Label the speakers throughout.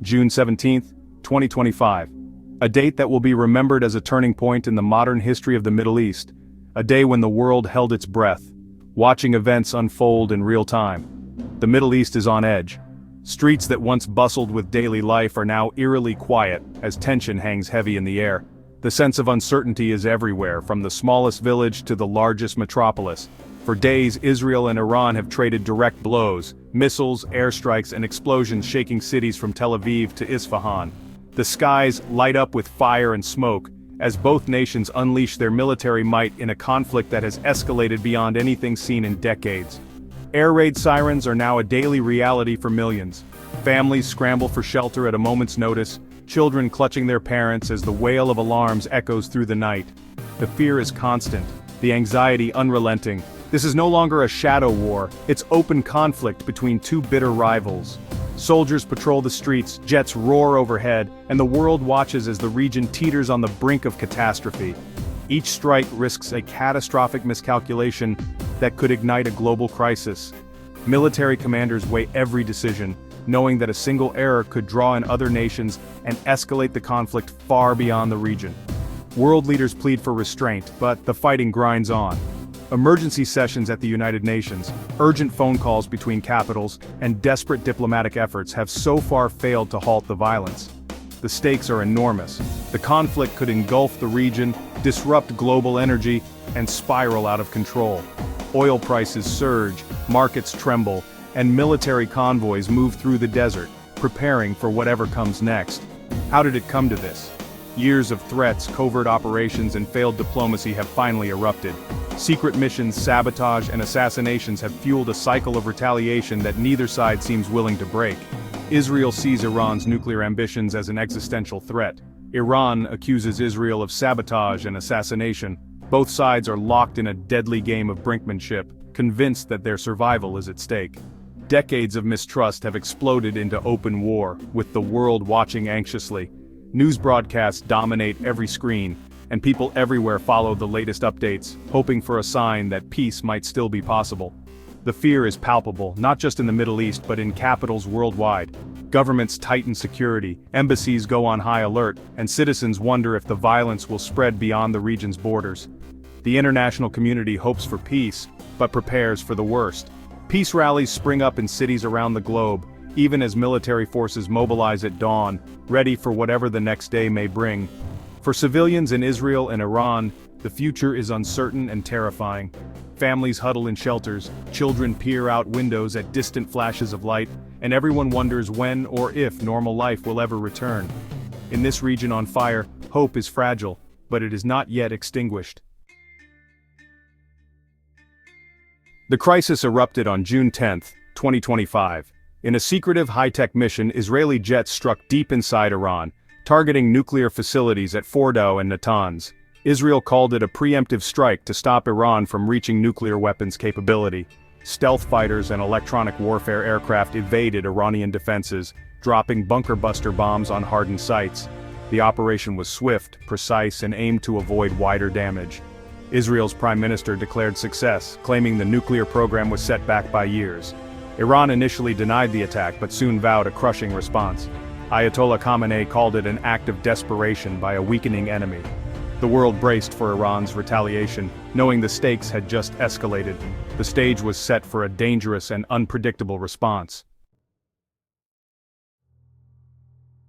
Speaker 1: June 17, 2025. A date that will be remembered as a turning point in the modern history of the Middle East. A day when the world held its breath, watching events unfold in real time. The Middle East is on edge. Streets that once bustled with daily life are now eerily quiet as tension hangs heavy in the air. The sense of uncertainty is everywhere, from the smallest village to the largest metropolis. For days, Israel and Iran have traded direct blows, missiles, airstrikes, and explosions shaking cities from Tel Aviv to Isfahan. The skies light up with fire and smoke, as both nations unleash their military might in a conflict that has escalated beyond anything seen in decades. Air raid sirens are now a daily reality for millions. Families scramble for shelter at a moment's notice, children clutching their parents as the wail of alarms echoes through the night. The fear is constant, the anxiety unrelenting. This is no longer a shadow war, it's open conflict between two bitter rivals. Soldiers patrol the streets, jets roar overhead, and the world watches as the region teeters on the brink of catastrophe. Each strike risks a catastrophic miscalculation that could ignite a global crisis. Military commanders weigh every decision, knowing that a single error could draw in other nations and escalate the conflict far beyond the region. World leaders plead for restraint, but the fighting grinds on. Emergency sessions at the United Nations, urgent phone calls between capitals, and desperate diplomatic efforts have so far failed to halt the violence. The stakes are enormous. The conflict could engulf the region, disrupt global energy, and spiral out of control. Oil prices surge, markets tremble, and military convoys move through the desert, preparing for whatever comes next. How did it come to this? Years of threats, covert operations, and failed diplomacy have finally erupted. Secret missions, sabotage, and assassinations have fueled a cycle of retaliation that neither side seems willing to break. Israel sees Iran's nuclear ambitions as an existential threat. Iran accuses Israel of sabotage and assassination. Both sides are locked in a deadly game of brinkmanship, convinced that their survival is at stake. Decades of mistrust have exploded into open war, with the world watching anxiously. News broadcasts dominate every screen, and people everywhere follow the latest updates, hoping for a sign that peace might still be possible. The fear is palpable, not just in the Middle East but in capitals worldwide. Governments tighten security, embassies go on high alert, and citizens wonder if the violence will spread beyond the region's borders. The international community hopes for peace, but prepares for the worst. Peace rallies spring up in cities around the globe, even as military forces mobilize at dawn, ready for whatever the next day may bring. For civilians in Israel and Iran, the future is uncertain and terrifying. Families huddle in shelters, children peer out windows at distant flashes of light, and everyone wonders when or if normal life will ever return. In this region on fire, hope is fragile, but it is not yet extinguished. The crisis erupted on June 10, 2025. In a secretive high-tech mission, Israeli jets struck deep inside Iran, targeting nuclear facilities at Fordow and Natanz. Israel called it a preemptive strike to stop Iran from reaching nuclear weapons capability. Stealth fighters and electronic warfare aircraft evaded Iranian defenses, dropping bunker-buster bombs on hardened sites. The operation was swift, precise, and aimed to avoid wider damage. Israel's prime minister declared success, claiming the nuclear program was set back by years. Iran initially denied the attack but soon vowed a crushing response. Ayatollah Khamenei called it an act of desperation by a weakening enemy. The world braced for Iran's retaliation, knowing the stakes had just escalated. The stage was set for a dangerous and unpredictable response.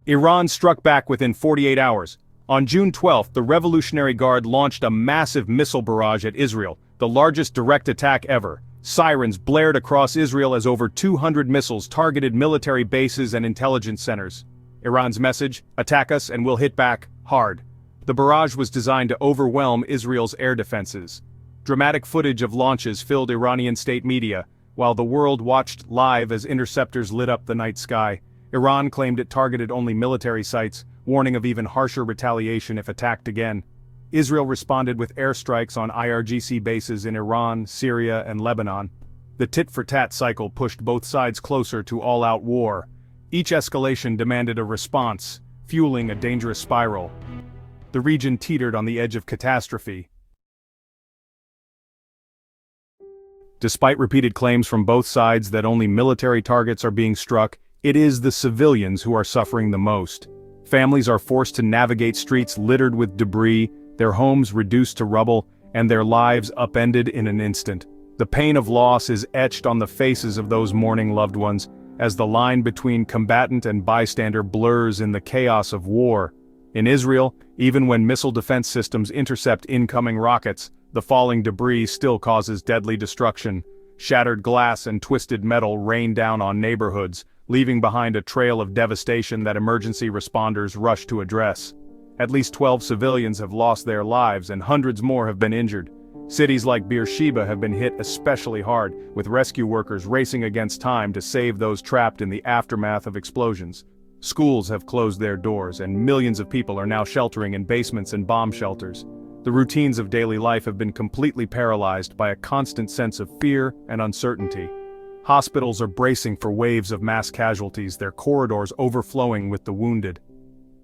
Speaker 1: Iran struck back within 48 hours. On June 12, the Revolutionary Guard launched a massive missile barrage at Israel, the largest direct attack ever. Sirens blared across Israel as over 200 missiles targeted military bases and intelligence centers. Iran's message: attack us and we'll hit back, hard. The barrage was designed to overwhelm Israel's air defenses. Dramatic footage of launches filled Iranian state media, while the world watched live as interceptors lit up the night sky. Iran claimed it targeted only military sites, warning of even harsher retaliation if attacked again. Israel responded with airstrikes on IRGC bases in Iran, Syria, and Lebanon. The tit-for-tat cycle pushed both sides closer to all-out war. Each escalation demanded a response, fueling a dangerous spiral. The region teetered on the edge of catastrophe. Despite repeated claims from both sides that only military targets are being struck, It is the civilians who are suffering the most. Families are forced to navigate streets littered with debris, their homes reduced to rubble, and their lives upended in an instant. The pain of loss is etched on the faces of those mourning loved ones, as the line between combatant and bystander blurs in the chaos of war. In Israel, even when missile defense systems intercept incoming rockets, the falling debris still causes deadly destruction. Shattered glass and twisted metal rain down on neighborhoods, leaving behind a trail of devastation that emergency responders rush to address. At least 12 civilians have lost their lives and hundreds more have been injured. Cities like Beersheba have been hit especially hard, with rescue workers racing against time to save those trapped in the aftermath of explosions. Schools have closed their doors and millions of people are now sheltering in basements and bomb shelters. The routines of daily life have been completely paralyzed by a constant sense of fear and uncertainty. Hospitals are bracing for waves of mass casualties, their corridors overflowing with the wounded.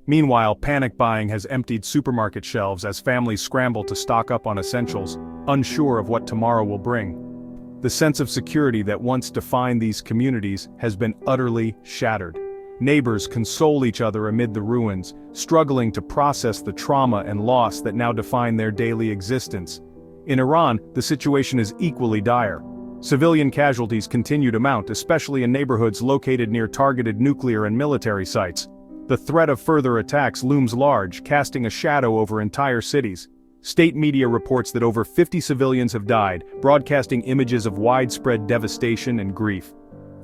Speaker 1: Meanwhile, panic buying has emptied supermarket shelves as families scramble to stock up on essentials, unsure of what tomorrow will bring. The sense of security that once defined these communities has been utterly shattered. Neighbors console each other amid the ruins, struggling to process the trauma and loss that now define their daily existence. In Iran, the situation is equally dire. Civilian casualties continue to mount, especially in neighborhoods located near targeted nuclear and military sites. The threat of further attacks looms large, casting a shadow over entire cities. State media reports that over 50 civilians have died, broadcasting images of widespread devastation and grief.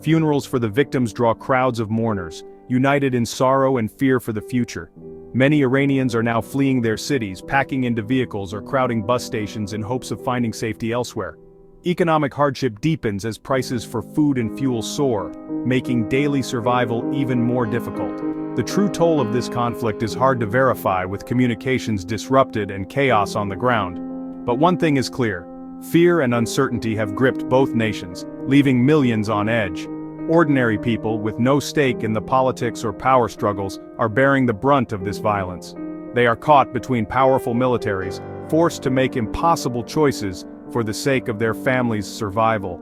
Speaker 1: Funerals for the victims draw crowds of mourners, united in sorrow and fear for the future. Many Iranians are now fleeing their cities, packing into vehicles or crowding bus stations in hopes of finding safety elsewhere. Economic hardship deepens as prices for food and fuel soar, making daily survival even more difficult. The true toll of this conflict is hard to verify, with communications disrupted and chaos on the ground. But one thing is clear: fear and uncertainty have gripped both nations, leaving millions on edge. Ordinary people, with no stake in the politics or power struggles, are bearing the brunt of this violence. They are caught between powerful militaries, forced to make impossible choices for the sake of their families' survival.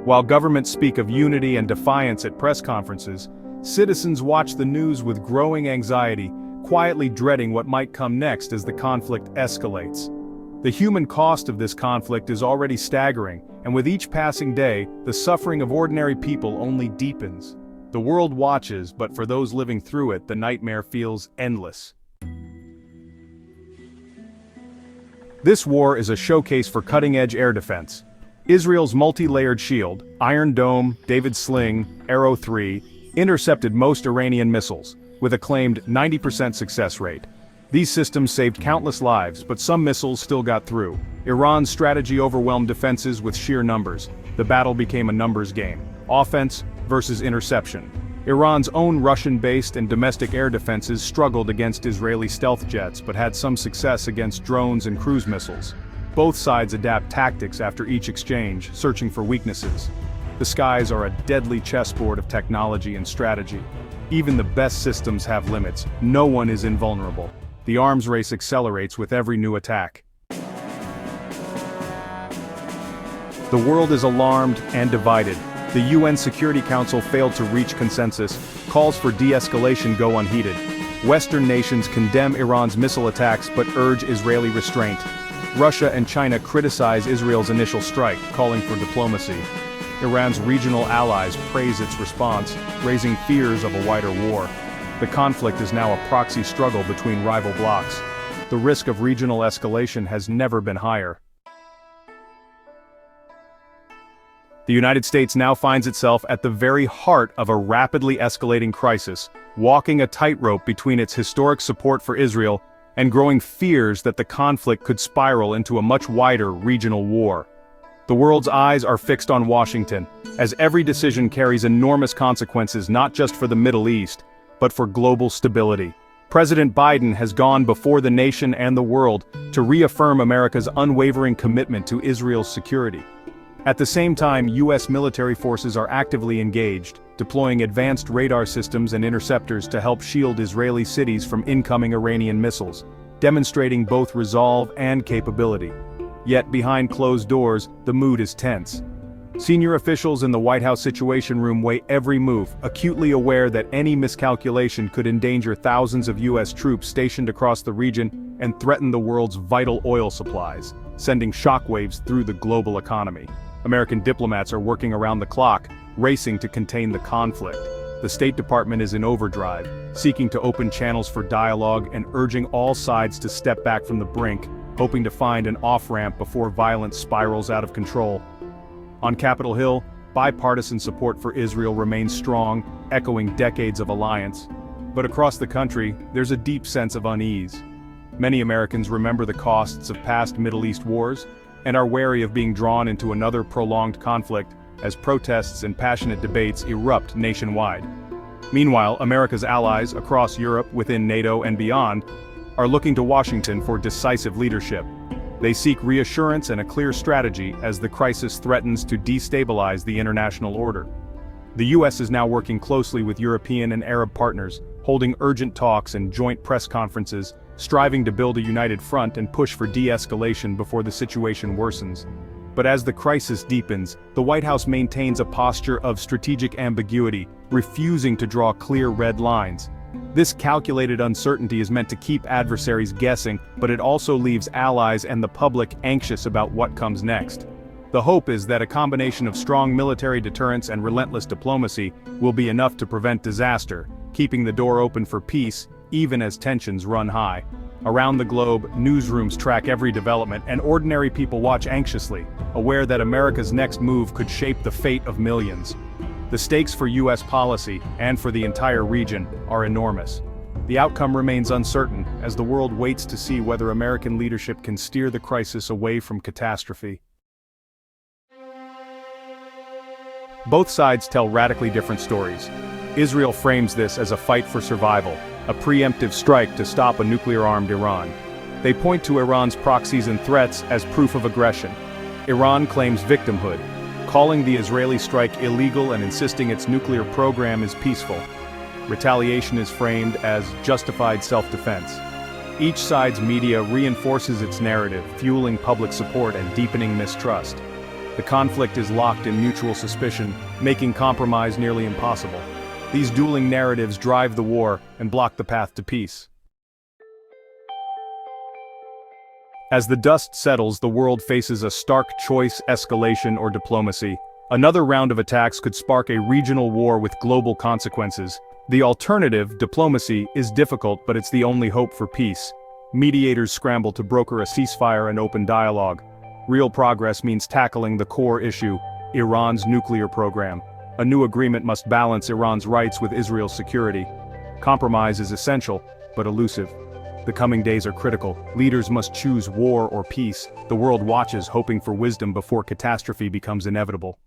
Speaker 1: While governments speak of unity and defiance at press conferences, citizens watch the news with growing anxiety, quietly dreading what might come next as the conflict escalates. The human cost of this conflict is already staggering, and with each passing day, the suffering of ordinary people only deepens. The world watches, but for those living through it, the nightmare feels endless. This war is a showcase for cutting-edge air defense. Israel's multi-layered shield, Iron Dome, David's Sling, Arrow 3, intercepted most Iranian missiles, with a claimed 90% success rate. These systems saved countless lives, but some missiles still got through. Iran's strategy overwhelmed defenses with sheer numbers. The battle became a numbers game: offense versus interception. Iran's own Russian-based and domestic air defenses struggled against Israeli stealth jets, but had some success against drones and cruise missiles. Both sides adapt tactics after each exchange, searching for weaknesses. The skies are a deadly chessboard of technology and strategy. Even the best systems have limits. No one is invulnerable. The arms race accelerates with every new attack. The world is alarmed and divided. The UN Security Council failed to reach consensus. Calls for de-escalation go unheeded. Western nations condemn Iran's missile attacks but urge Israeli restraint. Russia and China criticize Israel's initial strike, calling for diplomacy. Iran's regional allies praise its response, raising fears of a wider war. The conflict is now a proxy struggle between rival blocs. The risk of regional escalation has never been higher. The United States now finds itself at the very heart of a rapidly escalating crisis, walking a tightrope between its historic support for Israel and growing fears that the conflict could spiral into a much wider regional war. The world's eyes are fixed on Washington, as every decision carries enormous consequences not just for the Middle East, but for global stability. President Biden has gone before the nation and the world to reaffirm America's unwavering commitment to Israel's security. At the same time, U.S. military forces are actively engaged, deploying advanced radar systems and interceptors to help shield Israeli cities from incoming Iranian missiles, demonstrating both resolve and capability. Yet behind closed doors, the mood is tense. Senior officials in the White House Situation Room weigh every move, acutely aware that any miscalculation could endanger thousands of U.S. troops stationed across the region and threaten the world's vital oil supplies, sending shockwaves through the global economy. American diplomats are working around the clock, racing to contain the conflict. The State Department is in overdrive, seeking to open channels for dialogue and urging all sides to step back from the brink, hoping to find an off-ramp before violence spirals out of control. On Capitol Hill, bipartisan support for Israel remains strong, echoing decades of alliance. But across the country, there's a deep sense of unease. Many Americans remember the costs of past Middle East wars, and are wary of being drawn into another prolonged conflict as protests and passionate debates erupt nationwide. Meanwhile, America's allies across Europe, within NATO and beyond, are looking to Washington for decisive leadership. They seek reassurance and a clear strategy as the crisis threatens to destabilize the international order. The U.S. is now working closely with European and Arab partners, holding urgent talks and joint press conferences, striving to build a united front and push for de-escalation before the situation worsens. But as the crisis deepens, the White House maintains a posture of strategic ambiguity, refusing to draw clear red lines. This calculated uncertainty is meant to keep adversaries guessing, but it also leaves allies and the public anxious about what comes next. The hope is that a combination of strong military deterrence and relentless diplomacy will be enough to prevent disaster, keeping the door open for peace, even as tensions run high. Around the globe, newsrooms track every development and ordinary people watch anxiously, aware that America's next move could shape the fate of millions. The stakes for U.S. policy, and for the entire region, are enormous. The outcome remains uncertain, as the world waits to see whether American leadership can steer the crisis away from catastrophe. Both sides tell radically different stories. Israel frames this as a fight for survival, a preemptive strike to stop a nuclear-armed Iran. They point to Iran's proxies and threats as proof of aggression. Iran claims victimhood, calling the Israeli strike illegal and insisting its nuclear program is peaceful. Retaliation is framed as justified self-defense. Each side's media reinforces its narrative, fueling public support and deepening mistrust. The conflict is locked in mutual suspicion, making compromise nearly impossible. These dueling narratives drive the war and block the path to peace. As the dust settles, the world faces a stark choice: escalation or diplomacy. Another round of attacks could spark a regional war with global consequences. The alternative, diplomacy, is difficult, but it's the only hope for peace. Mediators scramble to broker a ceasefire and open dialogue. Real progress means tackling the core issue: Iran's nuclear program. A new agreement must balance Iran's rights with Israel's security. Compromise is essential, but elusive. The coming days are critical. Leaders must choose war or peace. The world watches, hoping for wisdom before catastrophe becomes inevitable.